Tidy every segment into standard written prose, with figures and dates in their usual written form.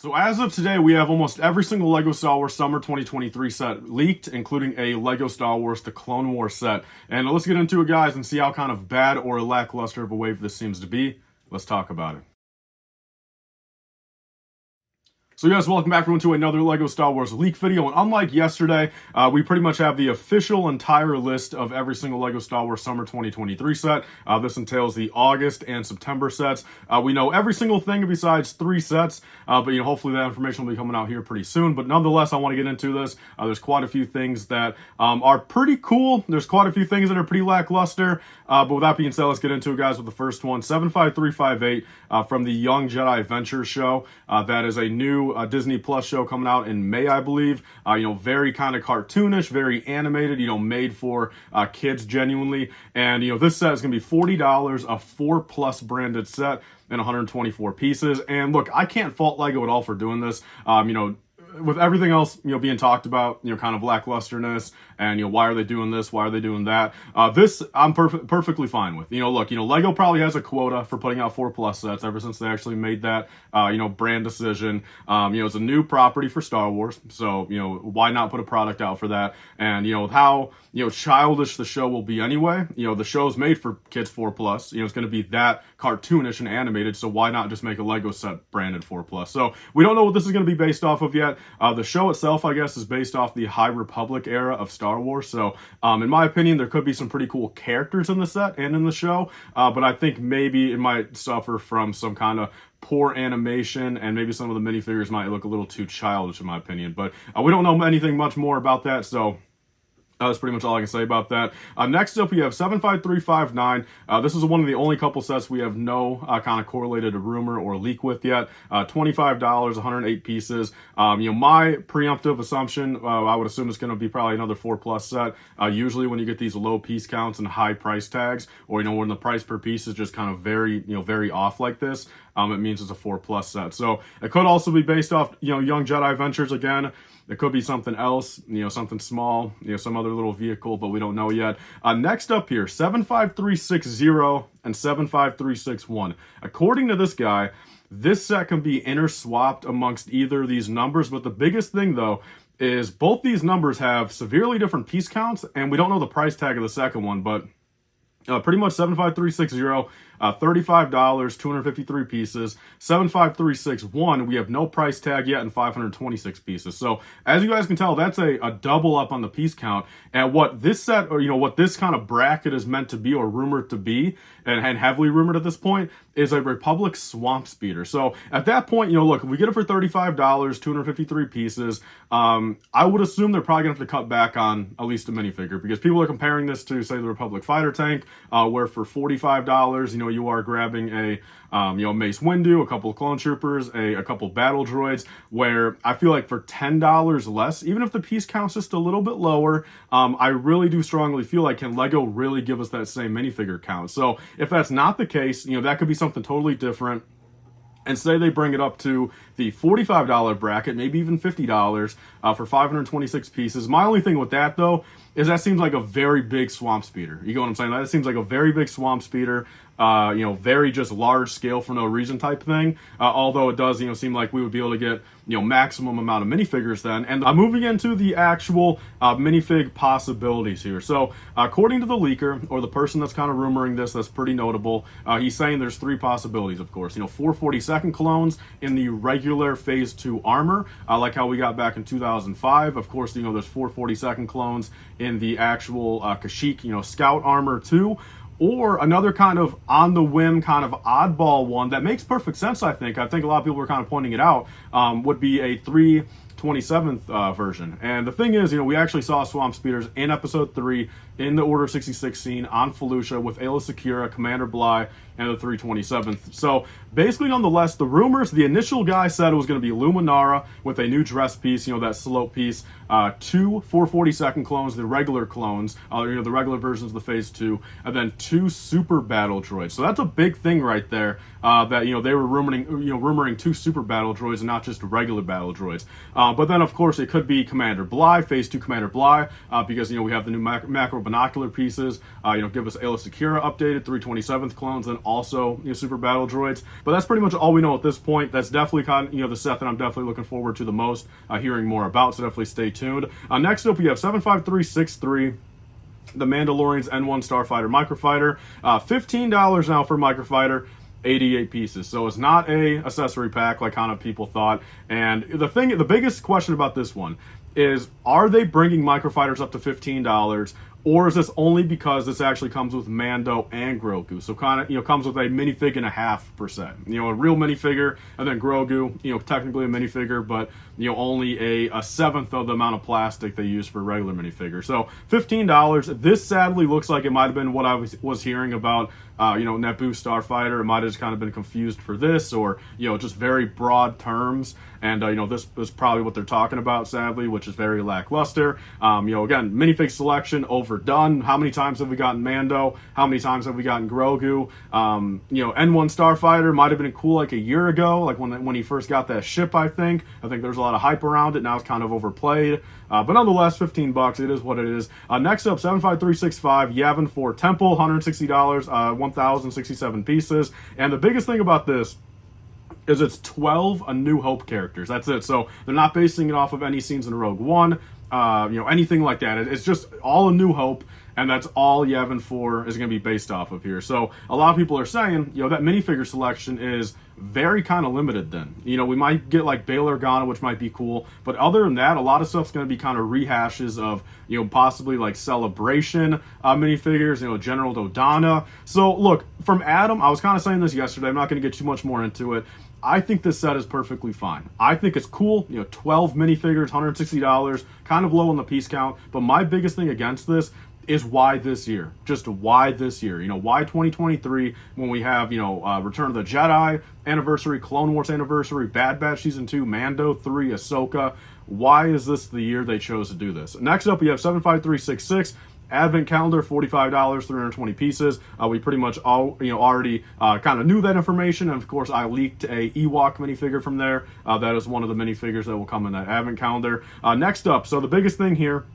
So as of today, we have almost every single LEGO Star Wars Summer 2023 set leaked, including a LEGO Star Wars The Clone Wars set. And let's get into it, guys, and see how kind of bad or lackluster of a wave this seems to be. Let's talk about it. So guys, welcome back everyone to another LEGO Star Wars leak video, and unlike yesterday, we pretty much have the official entire list of every single LEGO Star Wars Summer 2023 set. This entails the August and September sets. We know every single thing besides 3 sets, but hopefully that information will be coming out here pretty soon. But nonetheless, I want to get into this. There's quite a few things that are pretty cool. There's quite a few things that are pretty lackluster. But with that being said, let's get into it, guys, with the first one, 75358 from the Young Jedi Adventures show. That is a new Disney Plus show coming out in May, I believe. Very kind of cartoonish, very animated, made for kids genuinely. And, this set is going to be $40, a 4+ branded set and 124 pieces. And look, I can't fault LEGO at all for doing this. With everything else, being talked about, kind of lacklusterness and, why are they doing this? Why are they doing that? This I'm perfectly fine with. Look, LEGO probably has a quota for putting out 4+ sets ever since they actually made that, brand decision. It's a new property for Star Wars. So, why not put a product out for that? And, with how, childish the show will be anyway, the show's made for kids 4+, it's going to be that cartoonish and animated. So why not just make a LEGO set branded 4+? So we don't know what this is going to be based off of yet. The show itself, I guess, is based off the High Republic era of Star Wars. So, in my opinion, there could be some pretty cool characters in the set and in the show. But I think maybe it might suffer from some kind of poor animation, and maybe some of the minifigures might look a little too childish, in my opinion. But we don't know anything much more about that, so that's pretty much all I can say about that. Next up, we have 75359. This is one of the only couple sets we have no kind of correlated rumor or leak with yet. $25, 108 pieces. My preemptive assumption, I would assume it's going to be probably another 4+ set. Usually when you get these low piece counts and high price tags, or, when the price per piece is just kind of very, very off like this, it means it's a 4+ set. So it could also be based off, Young Jedi Adventures again. It could be something else, something small, some other little vehicle, but we don't know yet. Next up here, 75360 and 75361. According to this guy, this set can be inter-swapped amongst either of these numbers, but the biggest thing, though, is both these numbers have severely different piece counts, and we don't know the price tag of the second one, but pretty much 75360, $35, 253 pieces. 75361, we have no price tag yet and 526 pieces. So as you guys can tell, that's a double up on the piece count. And what this set, or what this kind of bracket is meant to be, or rumored to be, and heavily rumored at this point, is a Republic Swamp Speeder. So at that point, look, if we get it for $35, 253 pieces, I would assume they're probably gonna have to cut back on at least a minifigure, because people are comparing this to, say, the Republic Fighter Tank, where for $45, you are grabbing a Mace Windu, a couple of clone troopers, a couple battle droids, where I feel like for $10 less, even if the piece count's just a little bit lower, I really do strongly feel like, can LEGO really give us that same minifigure count? So if that's not the case, that could be something totally different. And say they bring it up to the $45 bracket, maybe even $50 for 526 pieces. My only thing with that, though, is that seems like a very big swamp speeder. You get what I'm saying? That seems like a very big swamp speeder, very just large scale for no reason type thing. Although it does, seem like we would be able to get, maximum amount of minifigures then. And moving into the actual minifig possibilities here. So according to the leaker, or the person that's kind of rumoring this, that's pretty notable, he's saying there's 3 possibilities, of course. 442nd clones in the regular Phase 2 armor, like how we got back in 2005. Of course, there's 442nd clones in the actual Kashyyyk, scout armor too. Or another kind of on the whim, kind of oddball one that makes perfect sense, I think. I think a lot of people were kind of pointing it out, would be a 327th version. And the thing is, we actually saw Swamp Speeders in Episode 3 in the Order 66 scene on Felucia with Aayla Secura, Commander Bly, and the 327th. So basically, nonetheless, the rumors, the initial guy said it was going to be Luminara with a new dress piece, that slope piece, 2 442nd clones, the regular clones, the regular versions of the Phase 2, and then 2 super battle droids. So that's a big thing right there. that they were rumoring 2 super battle droids and not just regular battle droids. But then of course it could be Commander Bly, Phase 2 Commander Bly, because we have the new macro binocular pieces. Give us Ayla Secura updated 327th clones, and also super battle droids. But that's pretty much all we know at this point. That's definitely kind of the set that I'm definitely looking forward to the most, hearing more about. So definitely stay tuned. Next up, we have 75363. The Mandalorian's N1 Starfighter Microfighter, $15 now for Microfighter, 88 pieces. So it's not a accessory pack like kind of people thought. And the biggest question about this one is, are they bringing Microfighters up to $15? Or is this only because this actually comes with Mando and Grogu? So kind of, comes with a minifig and a half per set. A real minifigure, and then Grogu, technically a minifigure, but, only a seventh of the amount of plastic they use for a regular minifigure. So $15. This sadly looks like it might have been what I was hearing about, Naboo Starfighter. It might have just kind of been confused for this, or, just very broad terms. And, this is probably what they're talking about, sadly, which is very lackluster. Again, minifig selection overdone. How many times have we gotten Mando? How many times have we gotten Grogu? N1 Starfighter might have been cool like a year ago, like when he first got that ship, I think. There's a lot of hype around it. Now it's kind of overplayed. But nonetheless, $15, it is what it is. Next up, 75365, Yavin 4 Temple, $160, 1,067 pieces. And the biggest thing about this is it's 12 A New Hope characters. That's it. So they're not basing it off of any scenes in Rogue One, anything like that. It's just all A New Hope, and that's all Yavin 4 is going to be based off of here. So a lot of people are saying, that minifigure selection is very kind of limited then. We might get like Bail Organa, which might be cool, but other than that, a lot of stuff's going to be kind of rehashes of, possibly like Celebration minifigures, General Dodonna. So look, from Adam, I was kind of saying this yesterday, I'm not going to get too much more into it. I think this set is perfectly fine. I think it's cool, 12 minifigures, $160, kind of low on the piece count, but my biggest thing against this is why this year? Just why this year? Why 2023 when we have, Return of the Jedi anniversary, Clone Wars anniversary, Bad Batch Season 2, Mando 3, Ahsoka. Why is this the year they chose to do this? Next up, we have 75366. Advent calendar, $45, 320 pieces. We pretty much already kind of knew that information, and of course I leaked a Ewok minifigure from there. That is one of the minifigures that will come in that Advent calendar. Next up, so the biggest thing here,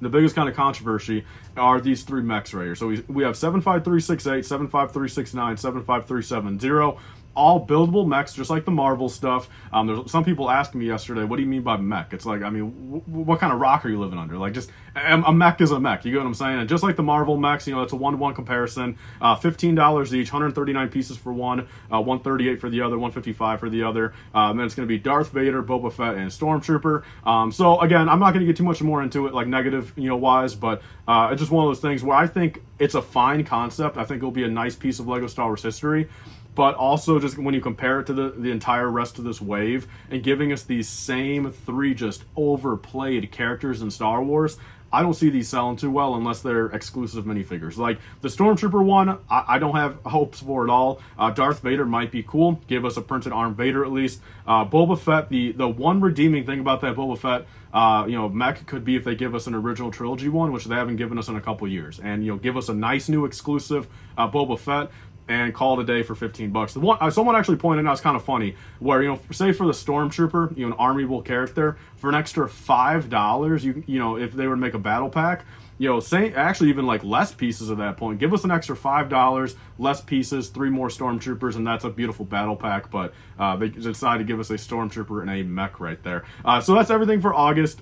the biggest kind of controversy are these 3 mechs right here. So we have 75368, 75369, 75370. All buildable mechs, just like the Marvel stuff. There's some people asking me yesterday, what do you mean by mech? It's like, what kind of rock are you living under? Like, just a mech is a mech. You get what I'm saying? And just like the Marvel mechs, it's a 1-to-1 comparison. $15 each, 139 pieces for one, 138 for the other, 155 for the other. And then it's going to be Darth Vader, Boba Fett, and Stormtrooper. So again, I'm not going to get too much more into it, like negative, wise, but it's just one of those things where I think it's a fine concept. I think it'll be a nice piece of Lego Star Wars history. But also, just when you compare it to the entire rest of this wave and giving us these same 3 just overplayed characters in Star Wars, I don't see these selling too well unless they're exclusive minifigures. Like the Stormtrooper one, I don't have hopes for at all. Darth Vader might be cool. Give us a printed arm Vader at least. Boba Fett, the one redeeming thing about that Boba Fett, mech could be if they give us an original trilogy one, which they haven't given us in a couple years. And, give us a nice new exclusive Boba Fett, and call it a day for $15. Someone actually pointed out, it's kind of funny, where, say for the Stormtrooper, an armyable character, for an extra $5, if they were to make a battle pack, say actually even like less pieces at that point, give us an extra $5, less pieces, 3 more Stormtroopers, and that's a beautiful battle pack. But they decided to give us a Stormtrooper and a mech right there. So that's everything for August.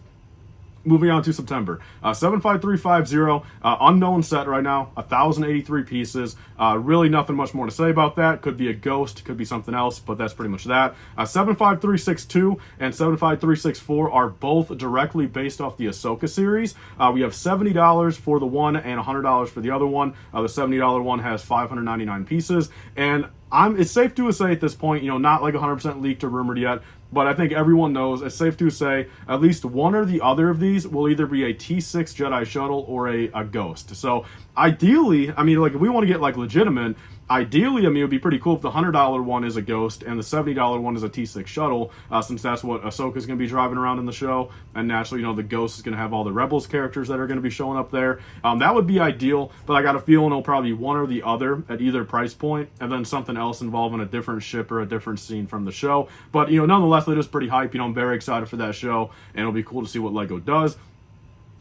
Moving on to September, 75350, unknown set right now, 1,083 pieces. Really nothing much more to say about that. Could be a ghost, could be something else, but that's pretty much that. 75362 and 75364 are both directly based off the Ahsoka series. We have $70 for the one and $100 for the other one. The $70 one has 599 pieces, and it's safe to say at this point, not like 100% leaked or rumored yet, but I think everyone knows, it's safe to say, at least one or the other of these will either be a T6 Jedi shuttle or a ghost. So ideally, if we want to get like legitimate, ideally, I mean, it would be pretty cool if the $100 one is a Ghost and the $70 one is a T6 shuttle, since that's what Ahsoka is going to be driving around in the show. And naturally, you know, the Ghost is going to have all the Rebels characters that are going to be showing up there. That would be ideal, but I got a feeling it'll probably be one or the other at either price point, and then something else involving a different ship or a different scene from the show. But, you know, nonetheless, it is pretty hype. You know, I'm very excited for that show, and it'll be cool to see what LEGO does.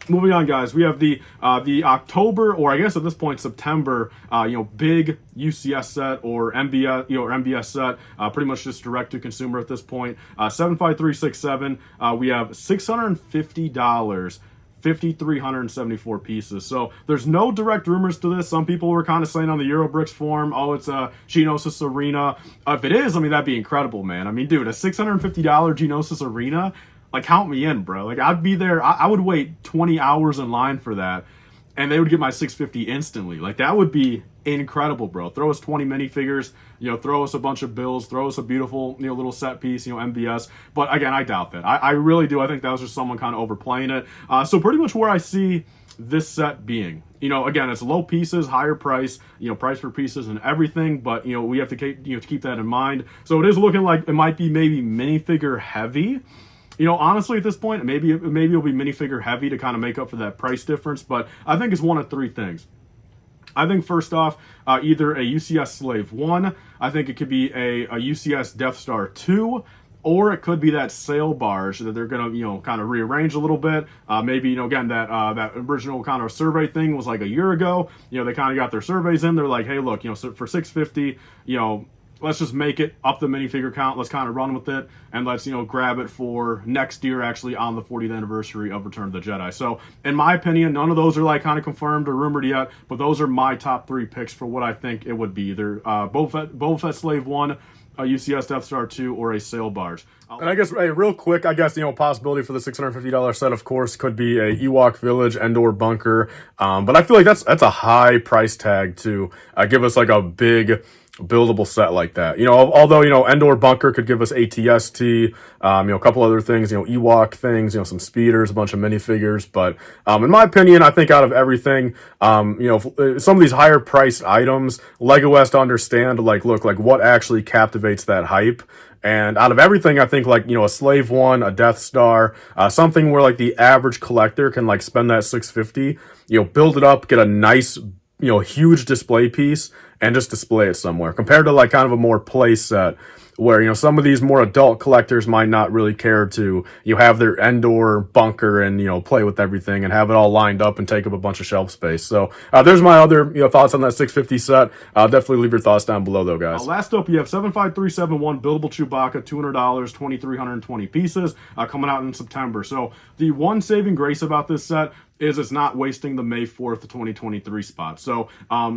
Moving on, guys, we have the October, or I guess at this point September, you know, big UCS set or MBS, you know, or MBS set, pretty much just direct to consumer at this point. 75367. We have $650. 5,374 pieces. So there's no direct rumors to this. Some people were kind of saying on the LifeBricks forum, oh, it's a Geonosis Arena. If it is, I mean, that'd be incredible, man. I mean, dude, a $650 Geonosis Arena, like, count me in, bro. Like, I'd be there. I would wait 20 hours in line for that, and they would get my 650 instantly. Like, that would be incredible, bro. Throw us 20 minifigures, you know, throw us a bunch of bills, throw us a beautiful, you know, little set piece, you know, MBS. But again, I doubt that. I really do. I think that was just someone kind of overplaying it. So pretty much where I see this set being, you know, again, it's low pieces, higher price, you know, price for pieces and everything, but, you know, we have to keep, you know, to keep that in mind. So it is looking like it might be maybe minifigure heavy. You know, honestly, at this point, maybe it'll be minifigure heavy to kind of make up for that price difference, but I think it's one of three things. I think first off, either a UCS Slave 1, I think it could be a UCS Death Star 2, or it could be that sail barge that they're going to, you know, kind of rearrange a little bit. Maybe, you know, again, that original kind of survey thing was like a year ago. You know, they kind of got their surveys in. They're like, hey, look, you know, so for 650, you know, let's just make it up the minifigure count. Let's kind of run with it, and let's, you know, grab it for next year, actually on the 40th anniversary of Return of the Jedi. So in my opinion, none of those are like kind of confirmed or rumored yet, but those are my top three picks for what I think it would be. Either Boba Fett Slave 1, a UCS Death Star 2, or a sail barge. And I guess, hey, real quick, I guess, you know, possibility for the $650 set, of course, could be a Ewok Village Endor bunker. But I feel like that's a high price tag to give us like a big buildable set like that. You know, although, you know, Endor bunker could give us ATST, you know, a couple other things, you know, Ewok things, you know, some speeders, a bunch of minifigures. But in my opinion, I think out of everything, you know, some of these higher priced items, LEGO has to understand, like, look, like what actually captivates that hype. And out of everything, I think, like, you know, a Slave 1, a Death Star, something where like the average collector can like spend that 650, you know, build it up, get a nice, you know, huge display piece, and just display it somewhere, compared to like kind of a more play set where, you know, some of these more adult collectors might not really care to, you have their Endor bunker and, you know, play with everything and have it all lined up and take up a bunch of shelf space. So there's my other, you know, thoughts on that 650 set. Definitely leave your thoughts down below though, guys. Last up, you have 75371 buildable Chewbacca, $200, 2,320 pieces, coming out in September. So the one saving grace about this set is it's not wasting the May 4th 2023 spot. So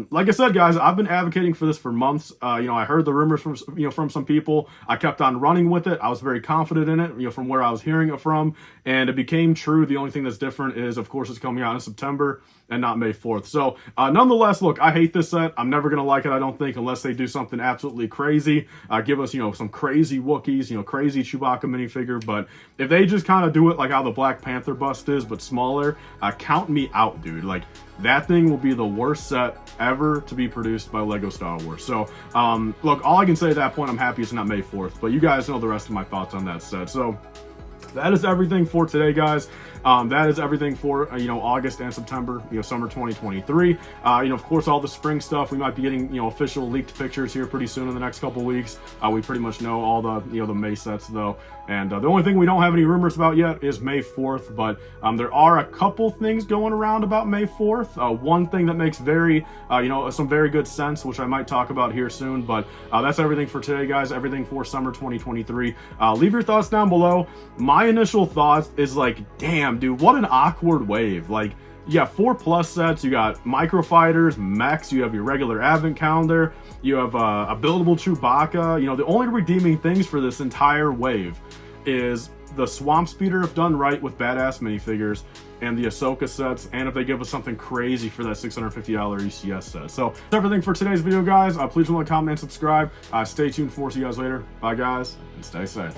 like I said, guys, I've been advocating for this for months. You know, I heard the rumors from, you know, from some people. I kept on running with it. I was very confident in it, you know, from where I was hearing it from, and it became true. The only thing that's different is, of course, it's coming out in September and not May 4th. So nonetheless, look, I hate this set. I'm never gonna like it, I don't think, unless they do something absolutely crazy. Give us, you know, some crazy Wookiees, you know, crazy Chewbacca minifigure. But if they just kind of do it like how the Black Panther bust is, but smaller, count me out, dude. Like, that thing will be the worst set ever to be produced by LEGO Star Wars. So look, all I can say at that point, I'm happy it's not May 4th, but you guys know the rest of my thoughts on that set. So that is everything for today, guys. That is everything for, you know, August and September, you know, summer 2023. You know, of course, all the spring stuff, we might be getting, you know, official leaked pictures here pretty soon in the next couple weeks. We pretty much know all the, you know, the May sets though. And the only thing we don't have any rumors about yet is May 4th, but there are a couple things going around about May 4th. One thing that makes very, you know, some very good sense, which I might talk about here soon, but that's everything for today, guys. Everything for summer 2023. Leave your thoughts down below. My initial thoughts is like, damn, dude, what an awkward wave. Like, you got 4+ sets, you got microfighters, mechs, you have your regular advent calendar, you have a buildable Chewbacca. You know, the only redeeming things for this entire wave is the Swamp Speeder, if done right, with badass minifigures, and the Ahsoka sets, and if they give us something crazy for that $650 UCS set. So that's everything for today's video, guys. Please like, comment, and subscribe. Stay tuned for see you guys later. Bye, guys, and stay safe.